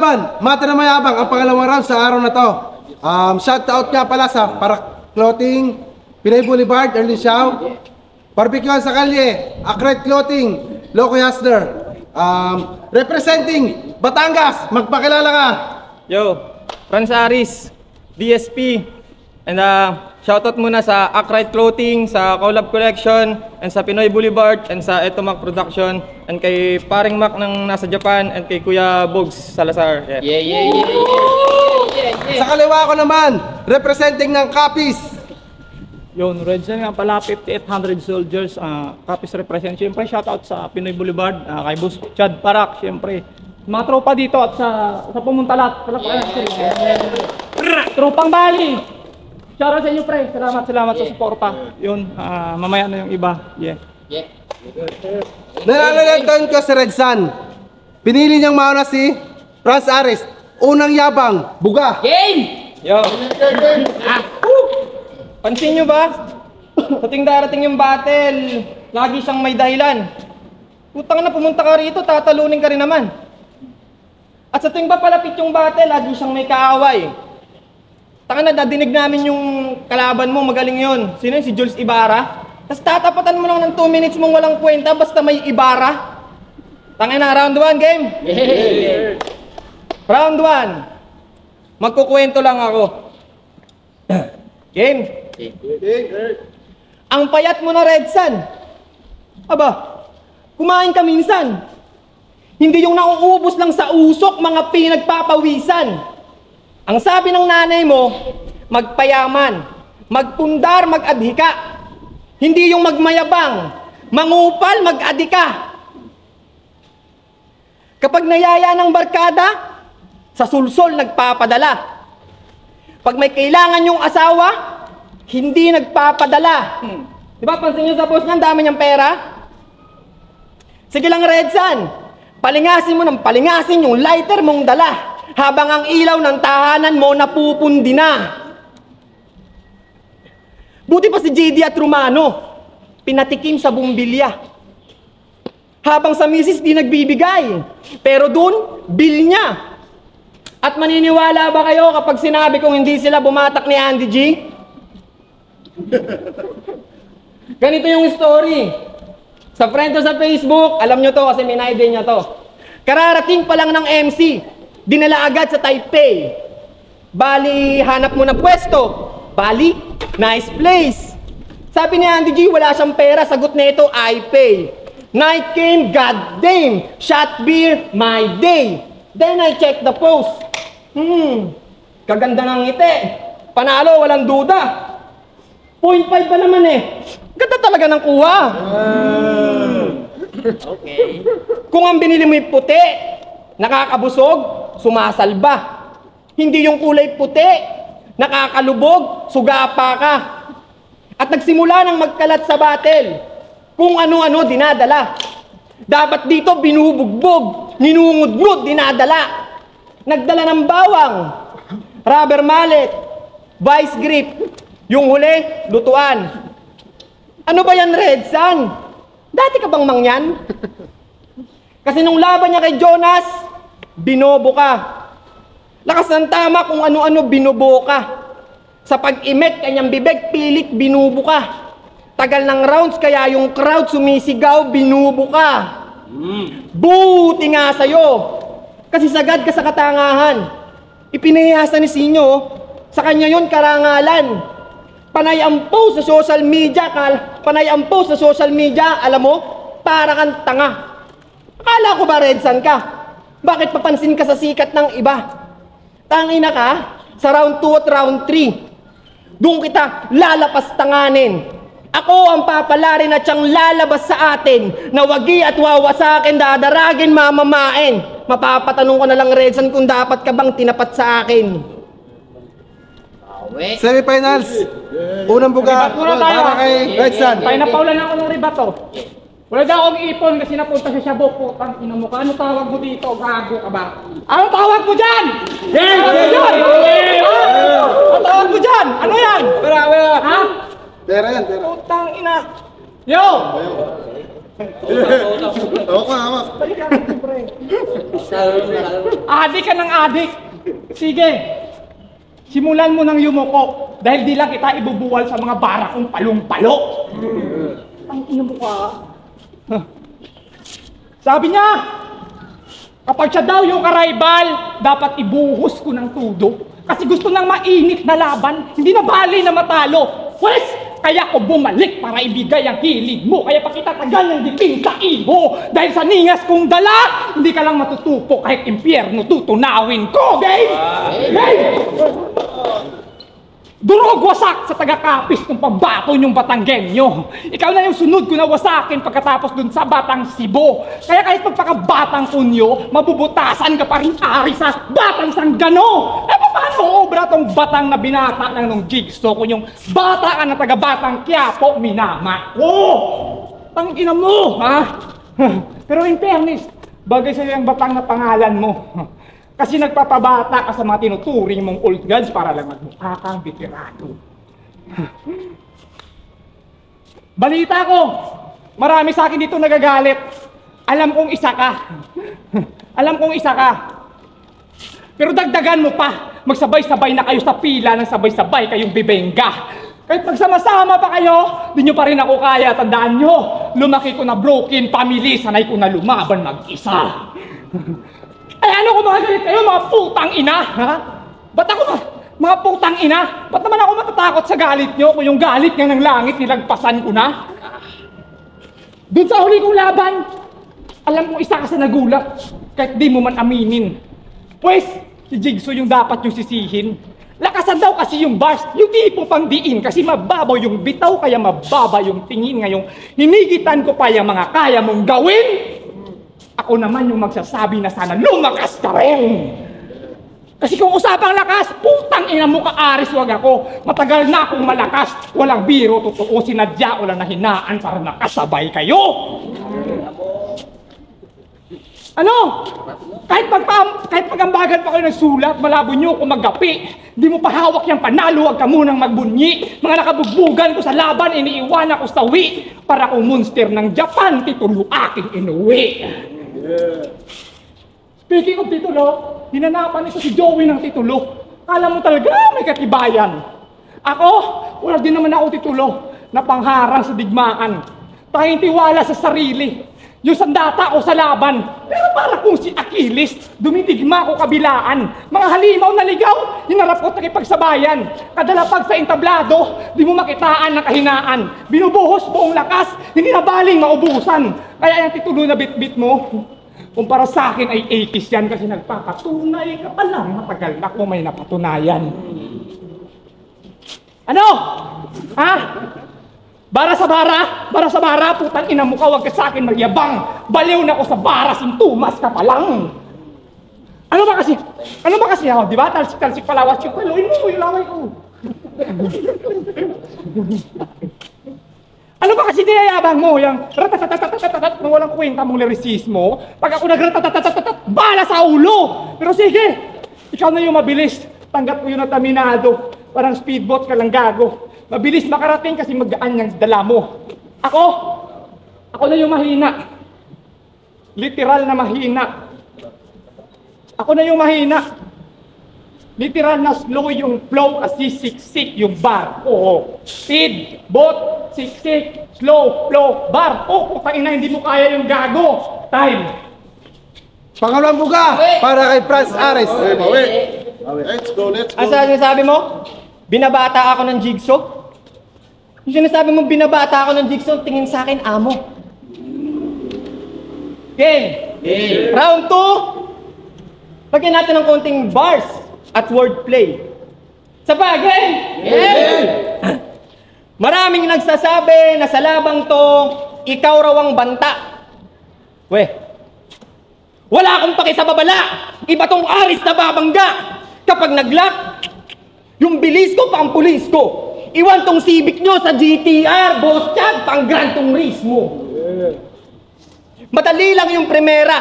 kalaban, mata na mayabang ang pangalawang round sa araw na to. Shoutout nga pala sa Parak Clothing, Pinoy Boulevard, Erlin Siao, Barbecue sa Kalye, Akret Clothing, Loco Yasner. Representing Batangas, magpakilala ka. Yo, Franz Aris, DSP, and shoutout muna sa Akret Clothing, sa Collab Collection, and sa Pinoy Boulevard, and sa Etomac Production, and kay Paring Mac ng nasa Japan, and kay Kuya Bogs Salazar. Yeah. Sa kaliwa ko naman, representing ng Capiz. Yun, Redsan nga pala, 5,800 soldiers, Capiz represent. Siyempre, shoutout sa Pinoy Boulevard, kay Boss Chad Parak, siyempre. Mga tropa dito at sa Pumuntalat. Tropang Bali. Shoutout sa inyo, pre. Salamat sa suporta. Yun, mamaya na yung iba. Yeah. Nalalalantan ko si Redsan. Pinili niyang mauna si Franz Aris. Unang yabang, buga. Game! Yo! Pansin nyo ba? Sa darating yung battle, lagi siyang may dahilan. Putang na, pumunta ka rito, tatalunin ka rin naman. At sa tuwing ba palapit yung battle, lagi siyang may kaaway. Taka na, nadinig namin yung kalaban mo, magaling yun. Sino yun? Si Jules Ibarra? Tapos tatapatan mo lang ng 2 minutes mong walang kwenta, basta may Ibarra. Tangin na, round 1 game? Yeah. Round 1. Magkukwento lang ako. Game? Ang payat mo na, Redsan. Aba, kumain ka minsan. Hindi yung nauubos lang sa usok, mga pinagpapawisan. Ang sabi ng nanay mo, magpayaman, magpundar, mag-adhika. Hindi yung magmayabang, mangupal, mag-adika. Kapag nayaya ng barkada, sa sulsol nagpapadala. Pag may kailangan yung asawa, hindi nagpapadala. Di ba, pansin nyo sa post niyan, dami niyang pera? Sige lang, Redsan, palingasin mo ng palingasin yung lighter mong dala habang ang ilaw ng tahanan mo napupundi na. Buti pa si JD at Romano, pinatikim sa bumbilya. Habang sa misis di nagbibigay, pero dun, bill niya. At maniniwala ba kayo kapag sinabi kong hindi sila bumatak ni Andy G? Ganito yung story. Sa friend ko sa Facebook, alam nyo to kasi minayde nyo to. Kararating pa lang ng MC, dinala agad sa Taipei. Bali, hanap mo na pwesto. Bali, nice place. Sabi ni Andy G, wala siyang pera, sagot nito, I pay. Night came, god damn, shot beer, my day. Then I check the post. Kaganda ng ngiti. Panalo, walang duda. 0.5 ba naman eh. Ganda talaga ng kuha. Okay. Kung ang binili mo yung puti, nakakabusog, sumasalba. Hindi yung kulay puti, nakakalubog, sugapa ka. At nagsimula ng magkalat sa battle. Kung ano-ano dinadala. Dapat dito binubugbog, ninungudngud, dinadala. Nagdala ng bawang, rubber mallet, vice grip. Yung huli, lutuan. Ano ba yan, Redsan? Dati ka bang mangyan? Kasi nung laban niya kay Jonas, binobo ka. Lakas ng tama kung ano-ano binubo ka. Sa pag-imet kanyang bibig, pilit binubo ka. Tagal ng rounds kaya yung crowd sumisigaw, binubo ka. Buti nga sa'yo. Kasi sagad ka sa katangahan. Ipinahihasa ni Sinyo, sa kanya yon karangalan. Panay ang post sa social media, alam mo, para kang tanga. Akala ko ba, Redsan ka? Bakit papansin ka sa sikat ng iba? Tangina ka, sa round 2 at round 3. Doon kita lalapas tanganin. Ako ang papalarin at siyang lalabas sa atin. Na wagi at wawasakin, dadaragin, mamamain. Mapapatanong ko na lang, Redsan, kung dapat ka bang tinapat sa akin. Semifinals. Unang buga para kay Redsan. Tayo na paulan ako ng ribato. Wala daw akong ipon kasi napunta sa Shabok. Putang ina mo ka. Ano tawag mo dito? Gago ka ba? Ano tawag mo dyan? Ano tawag mo dyan? Ano yan? Wala. Ha? Pera yan, pera. Putang ina. Yo! Adik ka ng adik. Sige. Simulan mo ng yumuko dahil di lang kita ibubuwal sa mga barakong palong-palo. Ang ina mo ka. Sabi niya, kapag siya daw yung karibal, dapat ibuhos ko ng tudo. Kasi gusto nang mainit na laban, hindi na bali na matalo. Pwes, kaya ko bumalik para ibigay ang hilig mo. Kaya pakitatagal ng dipin sa iho. Dahil sa ningas kong dala, hindi ka lang matutupo kahit impyerno tutunawin ko. Game! Game! Durog wasak sa taga-kapis ng pambato niyong Batanggenyo. Ikaw na yung sunod ko na wasakin pagkatapos dun sa Batang Cebu. Kaya kahit magpakabatang kunyo, mabubutasan ka pa rin ari sa Batang Sanggano. Eh paano obra tong batang na binata ng nung Jigsaw kung yung bata ka na taga-Batang Quiapo minama ko? Tangina mo, ha? Pero in fairness, bagay sa'yo yung batang na pangalan mo. Kasi nagpapabata ka sa mga tinuturing mong old gods para lang magmukha kang veterano. Balita ko, marami sa akin dito nagagalit. Alam kong isa ka. Alam kong isa ka. Pero dagdagan mo pa, magsabay-sabay na kayo sa pila ng sabay-sabay kayong bibengga. Kahit magsama-sama pa kayo, di nyo pa rin ako kaya. Tandaan nyo, lumaki ko na broken family, sanay ko na lumaban mag-isa. Ay ano kung mga galit kayo, mga putang ina, ha? Ba't ako mga putang ina? Ba't naman ako matatakot sa galit nyo kung yung galit nga ng langit nilagpasan ko na? Doon sa huli kong laban, alam kong isa ka sa nagulat, kahit di mo man aminin. Pues, si Jigsaw yung dapat yung sisihin. Lakasan daw kasi yung bars, yung tipo pang diin kasi mababaw yung bitaw kaya mababa yung tingin ngayong hinigitan ko pa yung mga kaya mong gawin. Ako naman yung magsasabi na sana lumakas ka rin. Kasi kung usapang lakas, putang ina mo ka-aris wag ako. Matagal na akong malakas. Walang biro, totoo, sinadya ko lang na hinaan para nakasabay kayo. Ano? Kahit pagambagan pa kayo ng sulat, malabo nyo kung maggapi. Di mo pa hawak yung panalo, wag ka munang magbunyi. Mga nakabugbugan ko sa laban, iniiwan ako sa wi. Para kung monster ng Japan, titulo aking inuwi. Speaking of titulo, hinanapan ito si Joey ng titulo. Kala mo talaga may katibayan. Ako, wala din naman ako titulo na pangharang sa digmaan. Tayong tiwala sa sarili. Yung sandata ko sa laban. Pero para kung si Achilles, dumidigma ko kabilaan. Mga halimaw na ligaw, hinarap ko nakipagsabayan. Kadalapag sa entablado, di mo makitaan ng kahinaan. Binubuhos buong lakas, hindi na baling maubusan. Kaya yung titulo na bit-bit mo, kumpara sa akin ay 80s yan kasi nagpapatunay ka pa lang. Matagal na kung may napatunayan. Ano? Ha? Bara sa bara, putang ina mo ka, wag ka sa akin magyabang. Baliw na ako sa bara, sintumas ka pa lang. Ano ba kasi ako, di ba? Talsik-talsik palawas yung paluin mo, yung laway ko. Ano ba kasi niyayabang mo, yung ratatatatatatatat na walang kwenta mong lirisismo? Pag ako nagratatatatatatat, bala sa ulo! Pero sige, ikaw na yung mabilis. Tanggap ko yun na taminado. Parang speedboat ka lang gago. Mabilis makarating kasi magaan yung dala mo. Ako na yung mahina. Literal na mahina. Ako na yung mahina. Literal na slow yung flow kasi siksik yung bar. Oo. Speed, boat, siksik, slow, flow, bar. Oh, putang ina, hindi mo kaya yung gago. Time. Pangalawang buga para kay Franz Ares. Let's go. Ang sinasabi mo? Binabata ako ng Jigsaw? Yung sinasabi mo binabata ako ng Jigsaw, tingin sa akin, amo. Game! Round 2! Lagyan natin ng konting bars at wordplay. Sa bagay! Maraming nagsasabi na sa labang to, ikaw raw ang banta. Wala akong paki sa babala! Iba tong aris na babangga! Kapag nag-lock, yung bilis ko pa ang pulis ko. Iwan tong Civic nyo sa GTR, boss Chad, pang Gran Turismo. Madali lang yung primera,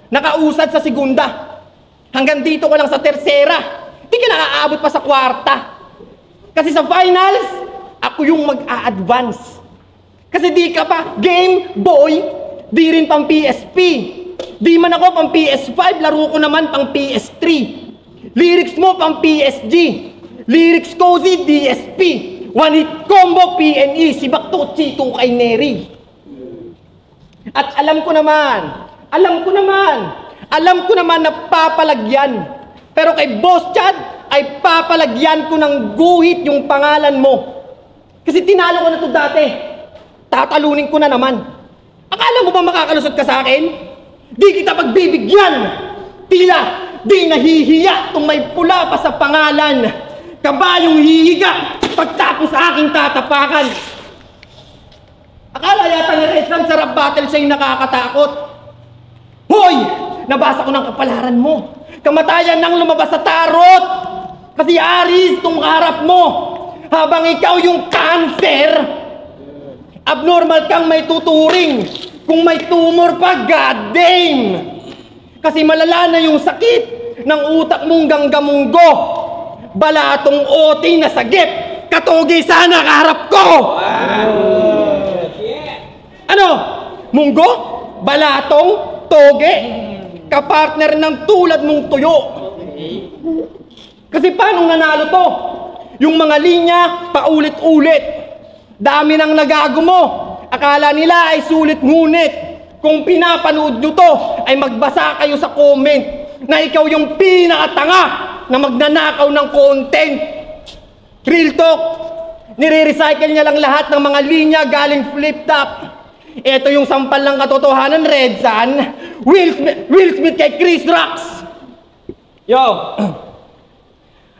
nakausad sa segunda. Hanggang dito ka lang sa tersera. Di ka nakaaabot pa sa kwarta. Kasi sa finals, ako yung mag-a-advance. Kasi di ka pa Game Boy, di rin pang PSP. Di man ako pang PS5, laro ko naman pang PS3. Lyrics mo pang PSG. Lyrics Cozy, DSP. One Hit Combo, PNE. Si Bakto, Chito kay Neri. At alam ko naman na papalagyan. Pero kay Boss Chad, ay papalagyan ko ng guhit yung pangalan mo. Kasi tinalo ko na to dati. Tatalunin ko na naman. Akala mo ba makakalusot ka sa akin? Di kita pagbibigyan. Tila, di nahihiya kung may pula pa sa pangalan. Kabayong hihiga pagtapos sa aking tatapakan. Akala yata ni Redsan sa rap battle siya'y nakakatakot. Hoy! Nabasa ko ng kapalaran mo. Kamatayan nang lumabas sa tarot. Kasi Aris, itong harap mo. Habang ikaw yung cancer, abnormal kang may tuturing. Kung may tumor pa, god damn! Kasi malala na yung sakit ng utak mong ganggamunggo. Balatong oting na sagip. Katogi sana kaharap ko! Ano? Munggo? Balatong? Toge? Kapartner ng tulad mong tuyo. Kasi paano nanalo to? Yung mga linya, paulit-ulit. Dami nang nagago mo. Akala nila ay sulit ngunit. Kung pinapanood nyo to, ay magbasa kayo sa comment na ikaw yung pinakatanga na magnanakaw ng content. Real talk. Nire-recycle niya lang lahat ng mga linya galing flip-top. Ito yung sampal ng katotohanan, Red Sun. Will Smith kay Chris Rocks. Yo.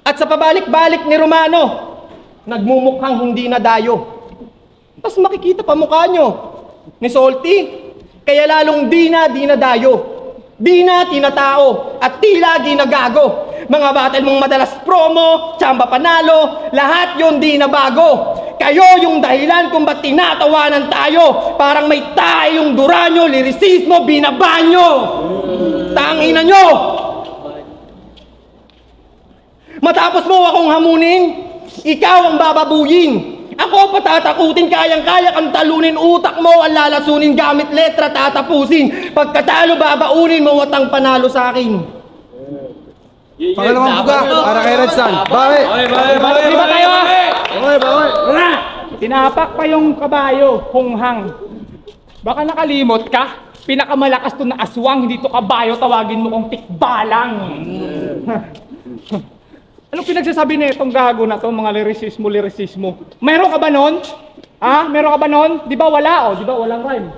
At sa pabalik-balik ni Romano, nagmumukhang hindi na dayo. Tapos makikita pa mukha nyo ni Salty. Kaya lalong di na dayo. Di na tinatao at tila ginagago. Mga battle mong madalas promo, tsamba panalo, lahat yon di na bago. Kayo yung dahilan kung ba't tinatawanan tayo. Parang may tayong duranyo, lirisismo, binabanyo. Tangina nyo! Matapos mo akong hamunin, ikaw ang bababuyin. Ako patatakutin, kayang-kaya kang talunin, utak mo ang lalasunin, gamit letra tatapusin. Pagkatalo babaunin mo at ang panalo sa akin. Pangalawang buga para kay Red Sun. Bawi! Di ba tayo? Bawi! Tinapak pa yung kabayo, hunghang. Baka nakalimot ka? Pinakamalakas to na aswang, hindi to kabayo, tawagin mo kong tikbalang. Anong pinagsasabi na itong gago na to, mga lirisismo? Meron ka ba nun? Ha? Meron ka ba nun? Di ba wala? O, di ba walang rhyme?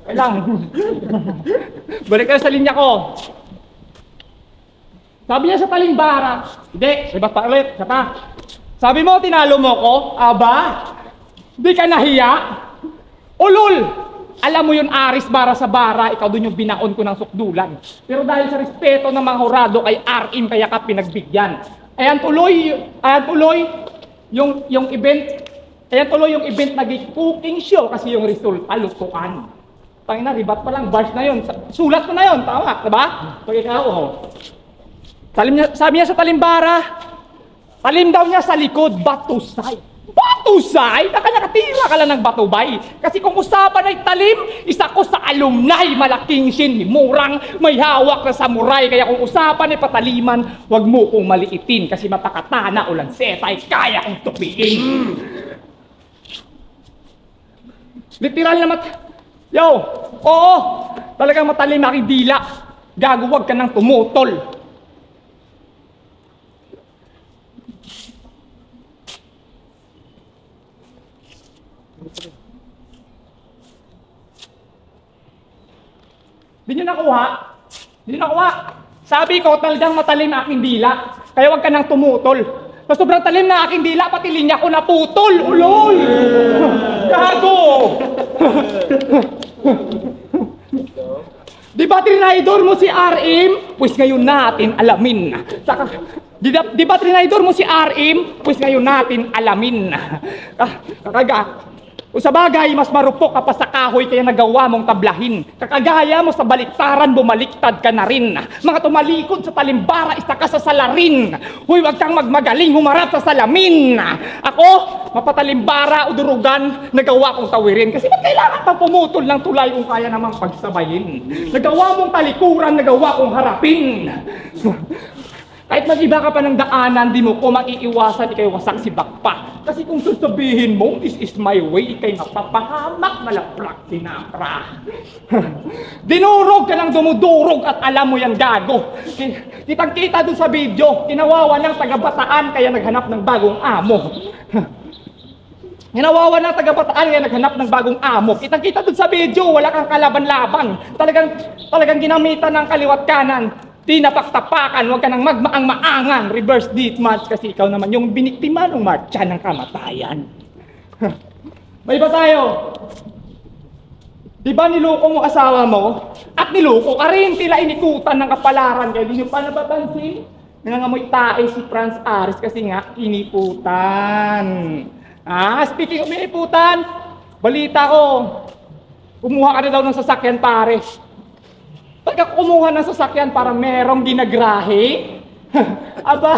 Kailang. Balik kayo sa linya ko. Sabi niya sa talimbara. Hindi, iba pa ulit. Sabi mo, tinalo mo ko? Aba? Di ka nahiya? Ulol! Alam mo yun, Aris, bara sa bara, ikaw dun yung binaon ko ng sukdulan. Pero dahil sa respeto ng mga hurado kay RM, kaya ka pinagbigyan. Ayan tuloy yung event naging cooking show kasi yung resulta lutuan. Tangina, ribat pa lang, bars na yun. Sulat ko na yun, tama, diba? Pag ikaw, sabi niya sa talimbara, talim daw niya sa likod, batusay. Batusay? Nakatira ka lang ng batubay. Kasi kung usapan ay talim, isa ko sa alumni, malaking shin, murang, may hawak na samurai. Kaya kung usapan ay pataliman, wag mo kong maliitin. Kasi mapakatana o lanseta ay kaya kong tupiin. Literal na Yo, oo, talagang matalim aking dila. Gago, wag ka nang tumutol. Di nyo nakuha. Sabi ko, talagang matalim na aking dila. Kaya wag ka nang tumutol. Sa sobrang talim na aking dila, pati linya ko naputol. Ulol! Gago! Di ba trinaydor mo si RM? Pues ngayon natin alamin. Di ba trinaydor mo si RM? Pues ngayon natin alamin. O sa bagay, mas marupok ka pa sa kahoy kaya nagawa mong tablahin. Kakagaya mo sa baliktaran, bumaliktad ka na rin. Mga tumalikod sa talimbara, isa ka sa salarin. Huy, wag kang magmagaling, humarap sa salamin. Ako, mapatalimbara o durugan, nagawa kong tawirin. Kasi ba't kailangan pang pumutol ng tulay kung kaya namang pagsabayin? Nagawa mong talikuran, nagawa kong harapin. Kahit mag-iba ka pa ng daanan, di mo ko maiiwasan, ikay wasak si bakpa. Kasi kung sasabihin mo, this is my way, ikay mapapahamak, malaprak, sinapra. Dinurog ka ng dumudurog at alam mo yan, gago. Kitang-kita dun sa video, kinawawa ng taga-Bataan kaya naghanap ng bagong amo. Ginawawa ng taga-Bataan kaya naghanap ng bagong amo. Kitang-kita dun sa video, wala kang kalaban-laban. Talagang ginamitan ng kaliwat kanan. Di napaktapakan, huwag ka nang magmaang-maangan. Reverse death match kasi ikaw naman yung biniktima ng marcha ng kamatayan. May iba tayo. Di ba niloko mo asawa mo? At niloko ka rin, tila inikutan ng kapalaran. Kaya di nyo pa napapansin? Nangangamoy tae si Franz Aris kasi nga iniputan. Speaking of iniputan, balita ko, kumuha ka na daw ng sasakyan pare. Pagka kumuha ng sasakyan parang merong ginagrahe. Aba.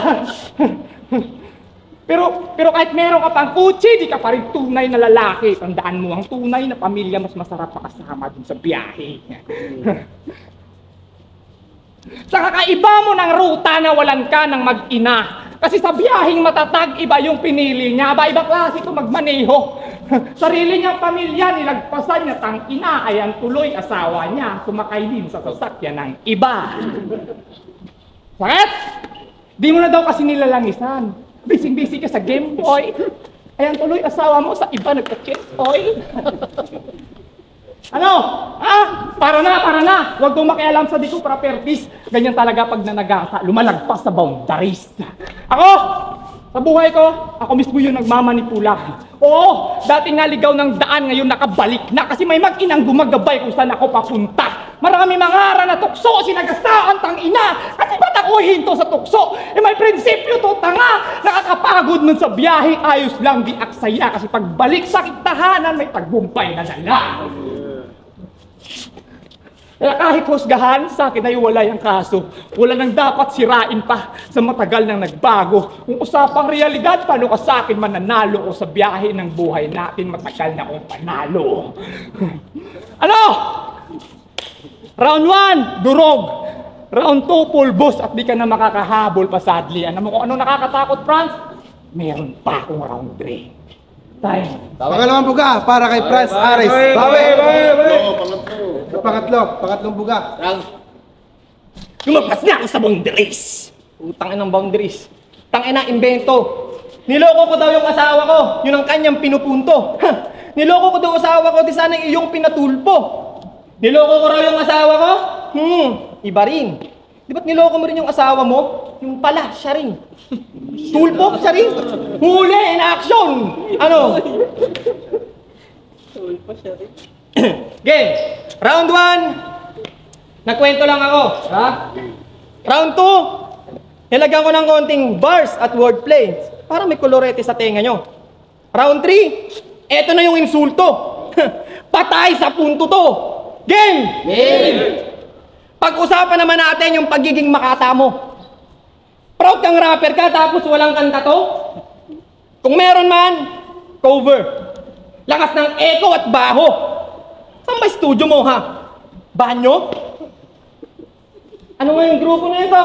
pero kahit meron ka pang kutsi, di ka pa rin tunay na lalaki. Tandaan mo, ang tunay na pamilya mas masarap pakasama dun sa biyahe. Sa kakaiba mo ng ruta na walan ka ng mag-ina. Kasi sa biyaheng matatag, iba yung pinili niya. Iba klase ito magmaneho. Sarili niyang pamilya, nilagpasan niya tang-ina. Ayan tuloy, asawa niya. Sumakay din sa sasakyan ng iba. Sakit? Di mo na daw kasi nilalangisan. Bising-bising ka sa Game Boy. Ayan tuloy, asawa mo sa iba nagka-kiss oil. Ano? Para na. Huwag mong makialam sa diko properties. Ganyan talaga pag nanagasa, lumalagpas sa boundaries. Ako, sa buhay ko, ako mismo yung nagmamanipula. Oo, dati naligaw ng daan, ngayon nakabalik na kasi may mag-inang gumagabay kung saan ako papunta. Marami mga ara na tukso, sinagasaan tang ina. Kasi ba't ako hinto sa tukso? May prinsipyo to, tanga. Nakakapagod nun sa biyahe, ayos lang di aksaya. Kasi pagbalik sa tahanan, may tagumpay na dala. Kaya kahit husgahan, sa akin ay walay ang kaso. Wala nang dapat sirain pa sa matagal nang nagbago. Kung usapang realidad, paano ka sa akin mananalo o sa biyahe ng buhay natin matagal na akong panalo? Ano? Round 1, durog. Round 2, pulbos at di ka na makakahabol pa sadly. Ano mo kung anong nakakatakot, Franz? Meron pa akong round 3. Pangalawang buga para kay Franz Aris. Pangatlong buga. Lumabas na ako sa boundaries. Utang inang boundaries. Tangina invento. Niloko ko daw yung asawa ko. Yun ang kanyang pinupunto. Niloko ko daw asawa ko, di sana iyong pinatulpo. Niloko ko raw yung asawa ko? Iba rin. Di ba't niloko mo rin yung asawa mo? Yung pala, siya rin. Tulpo, siya rin. Huli in action! Ano? Tulpo, siya rin. Game. Round 1. Nagkwento lang ako. Ha? Round 2. Nilagyan ko ng konting bars at wordplay. Para may kolorete sa tenga nyo. Round 3. Eto na yung insulto. Patay sa punto to. Game! Game! Pag-usapan naman natin yung pagiging makata mo. Proud kang rapper ka tapos walang kanta to? Kung meron man, cover. Lakas ng echo at baho. Saan ba studio mo ha? Banyo? Ano nga yung grupo na ito?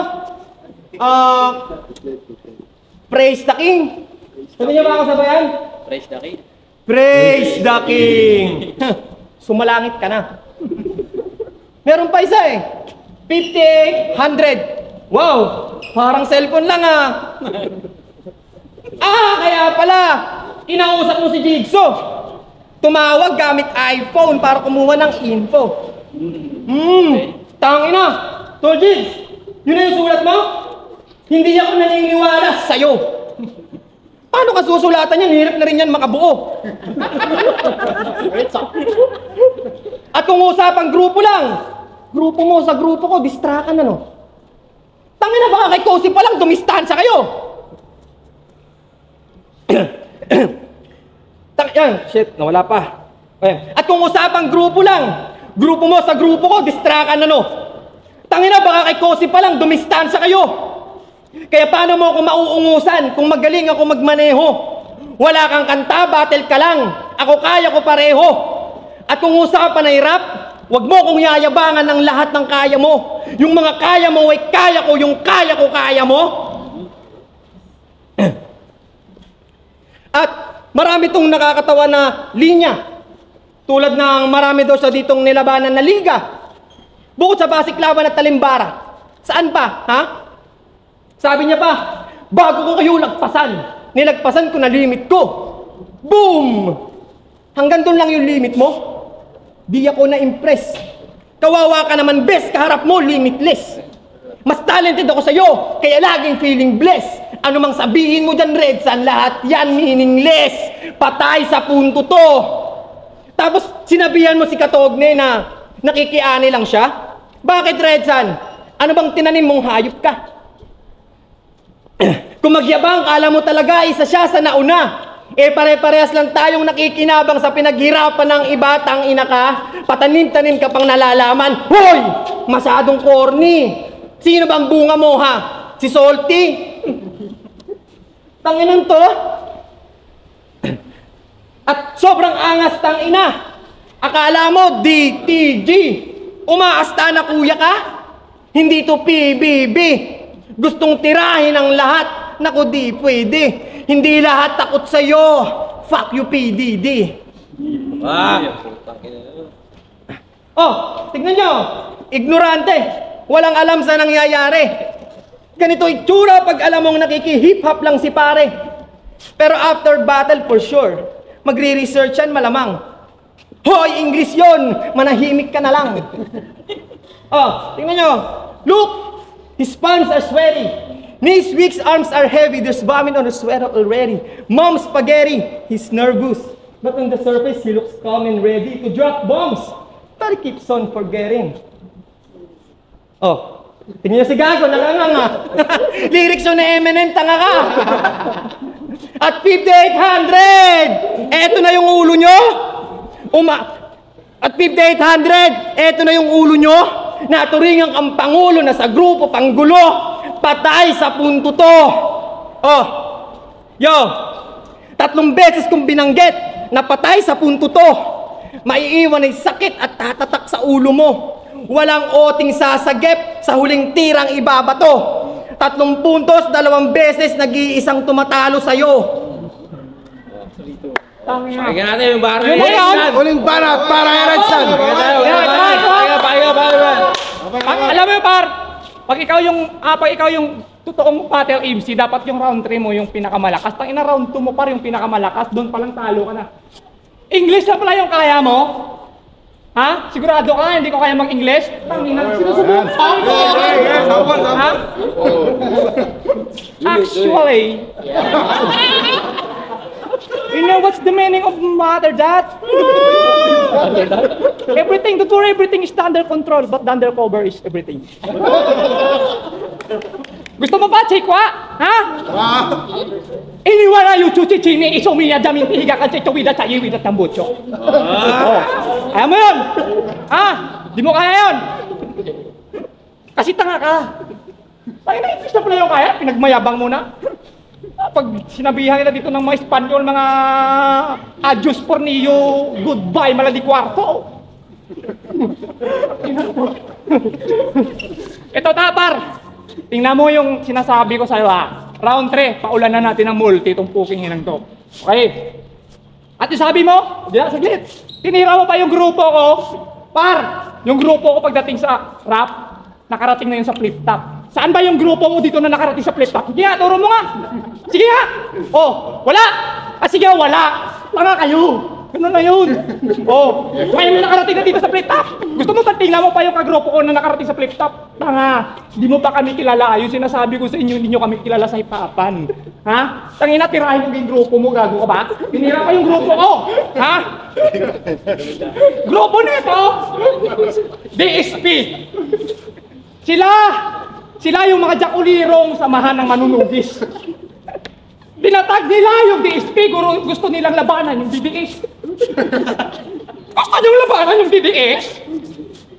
Praise the King. Sabi niyo ba ako sabayan? Praise the King. Praise the King. Sumalangit ka na. Meron pa isa eh. 50, 100. Wow! Parang cellphone lang ah. Kaya pala, inausap mo si Jigsaw. Tumawag gamit iPhone para kumuha ng info. Tangina. Tol Jigs, yun na yung sulat mo? Hindi ako naniniwala sa'yo. Paano ka susulatan yan? Hirap na rin yan makabuo. At kung usapang grupo lang, grupo mo sa grupo ko, distrakan ano? Tangina baka kay Cozy pa lang, dumistansya kayo. Yan, shit, nawala pa. Ayan. At kung usapang grupo lang, grupo mo sa grupo ko, distractan ano. Tangina, baka kay Kosi pa lang, dumistansya kayo. Kaya paano mo ako mauungusan kung magaling ako magmaneho? Wala kang kanta, battle ka lang. Ako kaya ko pareho. At kung usapan ay rap, wag mo kong yayabangan ng lahat ng kaya mo. Yung mga kaya mo ay kaya ko, yung kaya ko kaya mo. At marami tong nakakatawa na linya. Tulad ng marami daw sa ditong nilabanan na liga. Bukod sa Basiklawan at Talimbara. Saan pa, ha? Sabi niya pa, bago ko kayo nilagpasan ko na limit ko. Boom! Hanggang doon lang yung limit mo. Di ako na-impress. Kawawa ka naman, best, kaharap mo, limitless. Mas talented ako sa'yo, kaya laging feeling blessed. Ano mang sabihin mo dyan, Redsan, lahat yan meaningless. Patay sa punto to. Tapos sinabihan mo si Katogne na nakikiani lang siya? Bakit, Redsan? Ano bang tinanim mong hayop ka? Kung magyabang, kala mo talaga isa siya sa nauna. Eh pare-parehas lang tayong nakikinabang sa pinaghirapan ng iba, tang ina ka. Patanim-tanim ka pang nalalaman. Hoy! Masyadong corny. Sino bang bunga mo, ha? Si Salty? Tanginan to. At sobrang angas, tang ina. Akala mo DTG. Umaasta na kuya ka? Hindi to PBB. Gustong tirahin ang lahat. Naku, di pwede. Hindi lahat takot sa'yo. Fuck you, PDD. Oh, tignan nyo. Ignorante. Walang alam sa nangyayari. Ganito itsura pag alam mong nakiki-hip-hop lang si pare. Pero after battle, for sure, magre-research yan malamang. Hoy, English yon, manahimik ka na lang. Oh, tingnan nyo. Look, his palms are sweaty. Knees weak, arms are heavy. There's vomit on the sweater already. Mom's spaghetti, he's nervous. But on the surface, he looks calm and ready to drop bombs. But he keeps on forgetting. Oh, tingnan nyo si Gago, nanganganga. Lyrics yun na Eminem, tanga ka. At 5,800! Eto na yung ulo nyo. At 5,800, eto na yung ulo nyo. Naturingan kang pangulo na sa grupo panggulo. Patay sa punto to. Oh, yo, 3 beses kong binanggit na patay sa punto to. Maiiwan ay sakit at tatatak sa ulo mo. Walang oting sasagip sa huling tirang ibabato. 3 puntos, 2 beses, nag-iisang tumatalo sa'yo. Pakinggan natin yung bara. Uling barat para kay Redsan. Alam mo par, pag ikaw yung totoong battle MC, dapat yung round 3 mo yung pinakamalakas. Pag ina round 2 mo par yung pinakamalakas, doon palang talo ka na. English na pala yung kaya mo? Ha? Sigurado ka, hindi ko kaya mag-English? Tangina, sinusubukan ko. Ha? Actually, you know what's the meaning of matter that? Everything, don't worry, everything is under control, but the undercover is everything. Gusto mo ba, Chikwa? Ha? Iniwala yung chuchichini, isumiya jamin tihiga ka chichawida sa iwida tambucho. Ayaw mo yun? Ha? Di mo kaya yun? Kasi tanga ka. Tayo na English na pala yung kaya, pinagmayabang mo na. Pag sinabihan kita dito ng mga Espanyol, mga adios por niyo, goodbye, maladi kwarto. Ito tapar. Tingnan mo yung sinasabi ko sa'yo ha. Round 3, paulan na natin ng multi itong puking hinang to. Okay? At yung sabi mo, diyan, saglit. Tinira mo pa yung grupo ko. Par, yung grupo ko pagdating sa rap, nakarating na yun sa flip-top. Saan ba yung grupo mo dito na nakarating sa flip-top? Sige nga, turo mo nga. Sige nga. Oh, wala. Sige, wala. Tanga kayo. Ganun na yun. Oh, ngayon na nakarating na dito sa flip-top. Gusto mo tingnan mo pa yung kagrupo ko na nakarating sa flip-top? Tanga. Di mo pa kami kilala. Yung sinasabi ko sa inyo, hindi nyo kami kilala sa hipapan. Ha? Tangina, tirahin mo yung grupo mo. Gago ka ba? Tinira pa yung grupo ko. Ha? Grupo nito. DSP. Sila yung mga jakulirong samahan ng manunugis. Binatay Ipinag nila yung DSP, gusto nilang labanan yung DDS. Gusto niyong labanan yung DDS?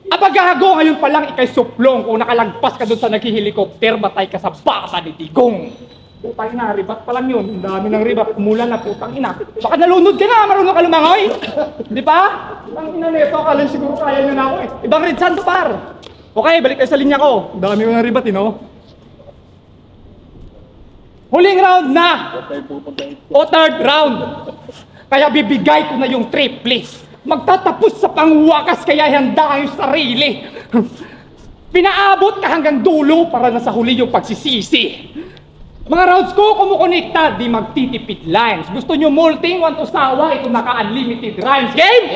Abagago, ngayon pa lang ikay suplong kung nakalagpas ka doon sa naghihelikopter, matay ka sa bata ni Digong. Putang ina, ribat pa lang yun. Ang dami ng ribat, umulan na putang ina. Baka nalunod ka na, marunong ka lumangoy. Di ba? Putang ina nito, akala siguro kaya nyo na ako eh. Ibang Red Santo par. Okay, balik kayo sa linya ko. Ang dami ko ng ribat, no? Huling round na! O third round. Kaya bibigay ko na yung triple. Magtatapos sa pangwakas kaya handa yung sarili. Pinaabot ka hanggang dulo para nasa huli yung pagsisisi. Mga rounds ko kumukonekta, di magtitipid lines. Gusto nyo multing, want to sawa, ito naka-unlimited rhymes. Game?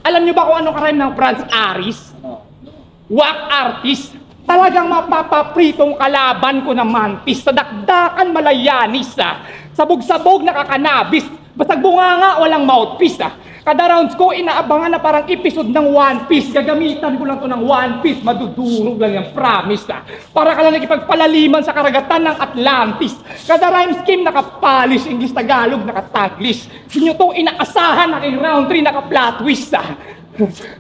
Alam nyo ba kung anong karime ng Franz Aris? Whack artist. Talagang mapapapritong kalaban ko ng mantis. Sa dakdakan malayanis. Sabog-sabog nakakanabis. Basag bunganga, walang mouthpiece Kada rounds ko, inaabangan na parang episode ng One Piece. Gagamitan ko lang to ng One Piece. Madudurog lang yung promise Para ka lang nakipagpalaliman sa karagatan ng Atlantis. Kada rhyme scheme nakapalis, English, Tagalog, nakataglish. Inyo tong inaasahan, aking round 3 naka-plot twist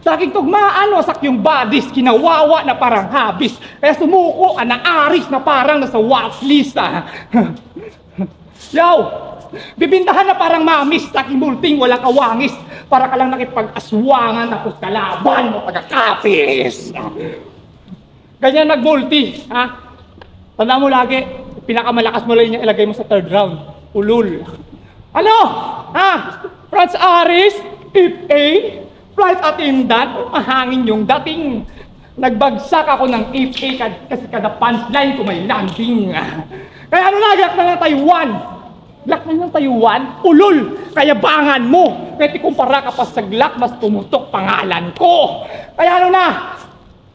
Sa aking tugmaan, wasak yung bodies, kinawawa na parang habis. Kaya sumuko, naaris na parang nasa watchlist Yo! Bibintahan na parang mamis, aking multing walang kawangis. Para ka lang nakipag-aswangan, tapos kalaban mo pagkakapis. Ganyan nag-multi, ha? Tanda mo lagi, pinakamalakas mo lang yung ilagay mo sa third round. Ulul. Ano? Ha? Franz Aris? If A? Flight attendant? Mahangin yung dating. Nagbagsak ako ng if A kasi kada punchline ko may landing. Kaya ano na, gak na ng Taiwan. Glak na ng Taiwan, ulol, kayabangan mo. Pwede kumpara ka pa sa Glak, mas tumutok pangalan ko. Kaya ano na,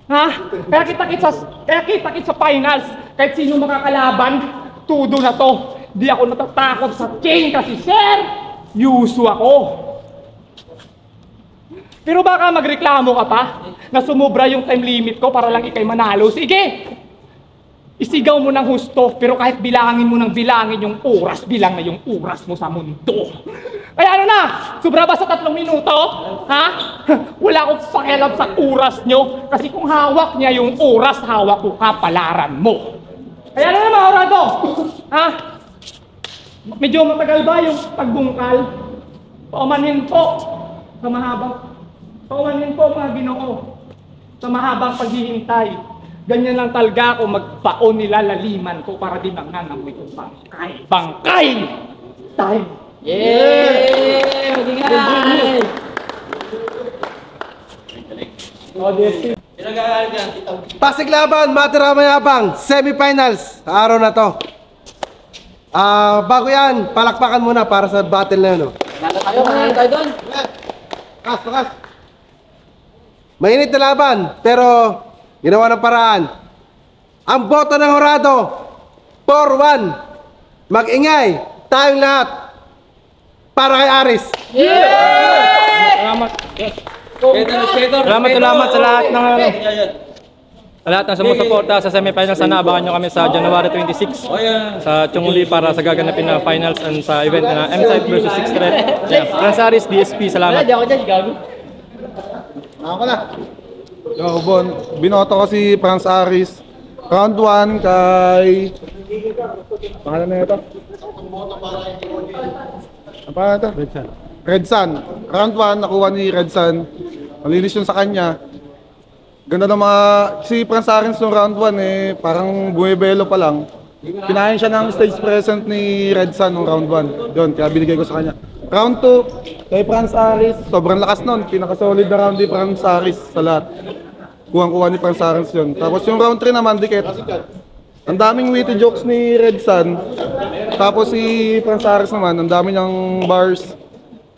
ha? Kaya kita-kit sa finals. Kahit sino makakalaban, tudo na to. Di ako natatakot sa king kasi sir, yuso ako. Pero baka magreklamo ka pa na sumubra yung time limit ko para lang ikay manalo. Sige! Isigaw mo ng husto, pero kahit bilangin mo ng bilangin yung oras, bilang na yung oras mo sa mundo. Kaya ano na, sobra ba sa 3 minuto? Ha? Wala akong pakialam sa oras nyo, kasi kung hawak niya yung oras, hawak ko kapalaran mo. Kaya ano na mga orado? Ha? Medyo matagal ba yung pagbungkal? Paumanhin po sa mga Ginoo, sa mahabang paghihintay. Ganyan lang talaga ako magpaon nila laliman ko para di mangangamoy kong bangkay. Bangkay! Time! Yay! Magingay! Pasig laban, Matira Mayabang, semifinals, sa araw na to. Bago yan, palakpakan muna para sa battle na yun. Manalo tayo doon. Kas. Mainit na laban, pero ginawa ng paraan. Ang boto ng Horado, 4-1. Mag-ingay, tayong lahat. Para kay Aris. Salamat sa lahat ng sa lahat ng sumusuporta sa semifinals. Sana abangan nyo kami sa January 26 sa Chongli para sa gaganapin na finals and sa event na M-Side versus 6 Red. Franz Aris, DSP, salamat. Ako na. Yo, Bon, binoto ko si Franz Aris. Round 1 kay... Pangalan na ito? Ang pangalan ito? Red Sun. Round 1, nakuha ni Red Sun. Malinis yun sa kanya. Ganda ng mga... Si Franz Aris noong round 1 parang bumibelo pa lang. Pinahin siya ng stage present ni Red Sun noong round 1. Yun, kaya binigay ko sa kanya. Round 2, kay Franz Aris. Sobrang lakas nun. Pinaka-solid na round ni Franz Aris sa lahat. Kuha ni Franz Aris yun. Tapos yung round 3 naman, dikit. Ang daming witty jokes ni Red Sun. Tapos si Franz Aris naman, ang dami niyang bars.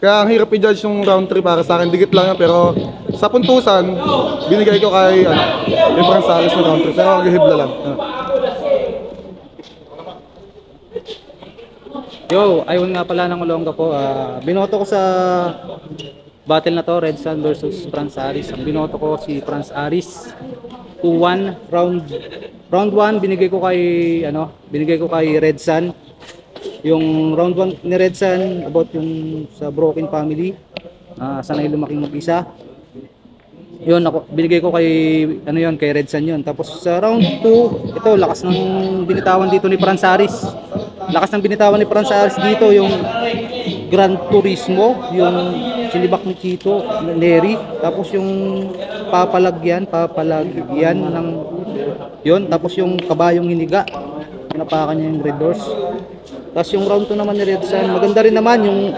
Kaya ang hirap i-judge yung round 3 para sa akin. Dikit lang yan, pero sa puntusan, binigay ko kay yung Franz Aris ng round 3. Pero gihibla lang. Yo, ayun nga pala ng Olonga po. Binoto ko sa battle na to, Red Sun versus Franz Aris. Ang binoto ko si Franz Aris. 2-1 round round 1 binigay ko kay Red Sun. Yung round 1 ni Red Sun about yung sa broken family. Sanay lumaking mag-isa. Yun ako binigay ko kay kay Red Sun yun. Tapos sa round 2, ito lakas ng binitawan dito ni Fransaris. Lakas ng binitawan ni Fransaris dito yung Gran Turismo, yung sinibak ni Chito, Neri, tapos yung papalagyan ng yun, tapos yung kabayong hiniga, pinapakan niya yung Red Horse. Tapos yung round 2 naman ni Red Sun, maganda rin naman yung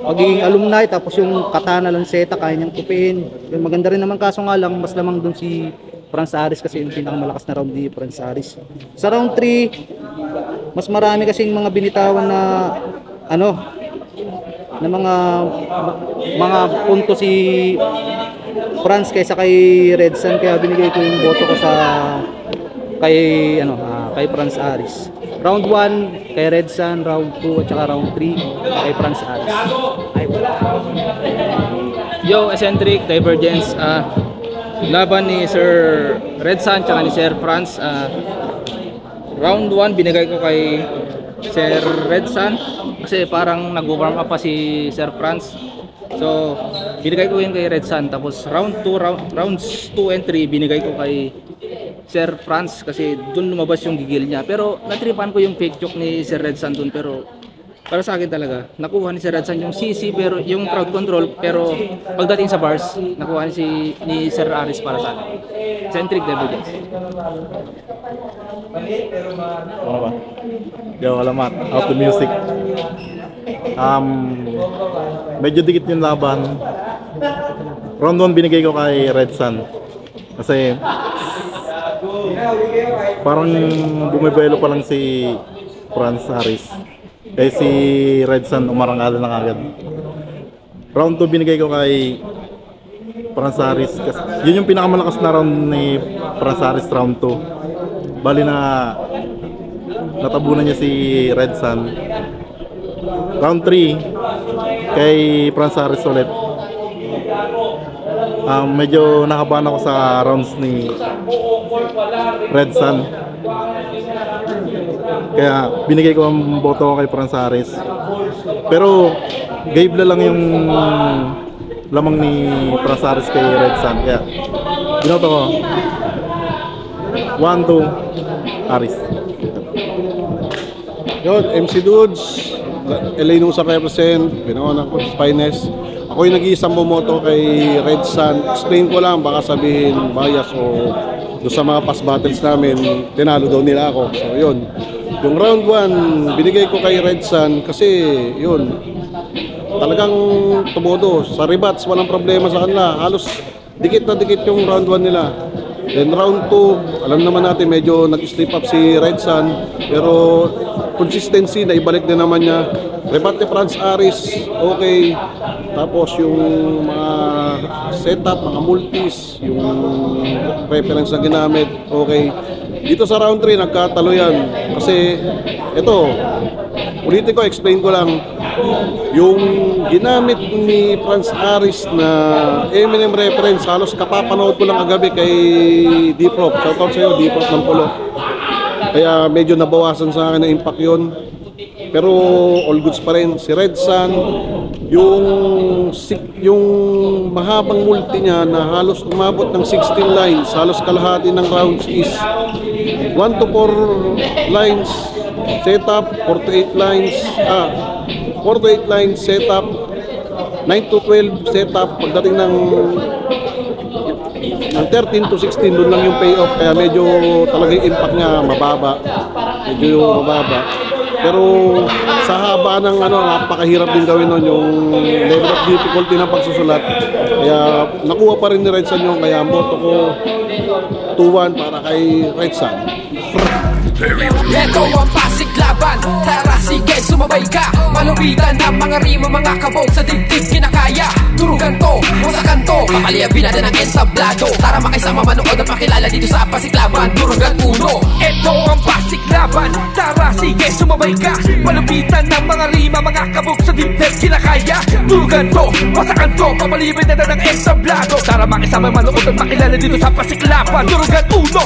magiging alumni, tapos yung katana lanseta kaya niyang tupiin. Yung maganda rin naman, kaso nga lang mas lamang dun si Fransaris kasi yung pinakamalakas na round ni Fransaris. Sa round 3, mas marami kasing mga binitawan na mga punto si Franz kaysa kay Red Sun, kaya binigay ko yung boto ko kay Fransaris. Round 1 kay Red Sun, round 2 at saka round 3 kay Fransaris. Yo, Eccentric, Divergence, laban ni Sir Red Sun tsaka ni Sir Franz. Round 1 binigay ko kay Sir Red Sun kasi parang nag-warm up pa si Sir Franz. So, binigay ko yun kay Red Sun. Tapos rounds 2 and 3 binigay ko kay Sir Franz kasi dun lumabas yung gigil niya. Pero natripan ko yung fake joke ni Sir Red Sun dun, pero para sa akin talaga nakuha ni Sir Red Sun yung CC, pero yung crowd control, pero pagdating sa bars nakuha ni Sir Aris para sa akin. Centric Divergence. Ano ba? Yo, alamat. Out to music. Medyo dikit yung laban. Round 1 binigay ko kay Red Sun. Kasi parang bumibelo pa lang si Franz Aris. Kaya si Red Sun umarangala na agad. Round 2 binigay ko kay Franz Aris. Yun yung pinakamalakas na round ni Franz Aris, round 2. Bali na natabunan niya si Red Sun. Round 3 kay Franz Aris ulit. Medyo nakabahan ako sa rounds ni Red Sun, kaya binigay ko ang boto ko kay Franz Aris. Pero gave lang yung lamang ni Franz Aris kay Red Sun, kaya binoto ko 1-2 Aris. Yun, MC Dudes, LA Nusa represent, Binaona ko, Spines. Ako yung nag-iisang bumoto kay Red Sun. Explain ko lang, baka sabihin bias o doon sa mga past battles namin, tinalo daw nila ako. So yun, yung round 1, binigay ko kay Red Sun kasi yun, talagang tumodo. Sa rebats, walang problema sa kanila. Halos dikit na dikit yung round 1 nila. Then round 2, alam naman natin medyo nag-slip up si Red Sun, pero consistency na ibalik din naman niya. Rebat ni Franz Aris, okay. Tapos yung mga setup, mga multis, yung reference na ginamit, okay. Dito sa round 3, nagkatalo yan. Kasi ito, ulitin ko, explain ko lang. Yung ginamit ni Franz Aris na Eminem reference, halos kapapanood ko lang kagabi kay D-Prop. Shoutout sa'yo, D-Prop ng Pulo. Kaya medyo nabawasan sa akin na impact yun. Pero all goods pa rin. Si Red Sun, yung mahabang multi niya na halos umabot ng 16 lines, halos kalahati ng rounds is 1 to 4 lines setup, 48 lines, 48 lines setup, 9 to 12 setup. Pagdating ng 13 to 16, doon lang yung payoff. Kaya medyo talagang impact niya mababa. Medyo mababa. Pero sa haba ng napakahirap din gawin nun yung level of difficulty ng pagsusulat. Kaya nakuha pa rin ni Red Sun yung, kaya boto ko 2-1 para kay Red Sun. Ito ang pasig laban, tara sige sumabay ka. Malupitan ng mga rima, mga kabog sa dibdib kinakaya. Turugan to, musakan to, papaliya binada ng entablado. Tara makisama manood at makilala dito sa pasig laban. Turugan uno. Ito ang pasig laban, tara sige sumabay ka. Malupitan ng mga rima, mga kabog sa dibdib kinakaya. Turugan to, musakan to, papaliya binada ng entablado. Tara makisama manood at makilala dito sa pasig laban. Turugan uno.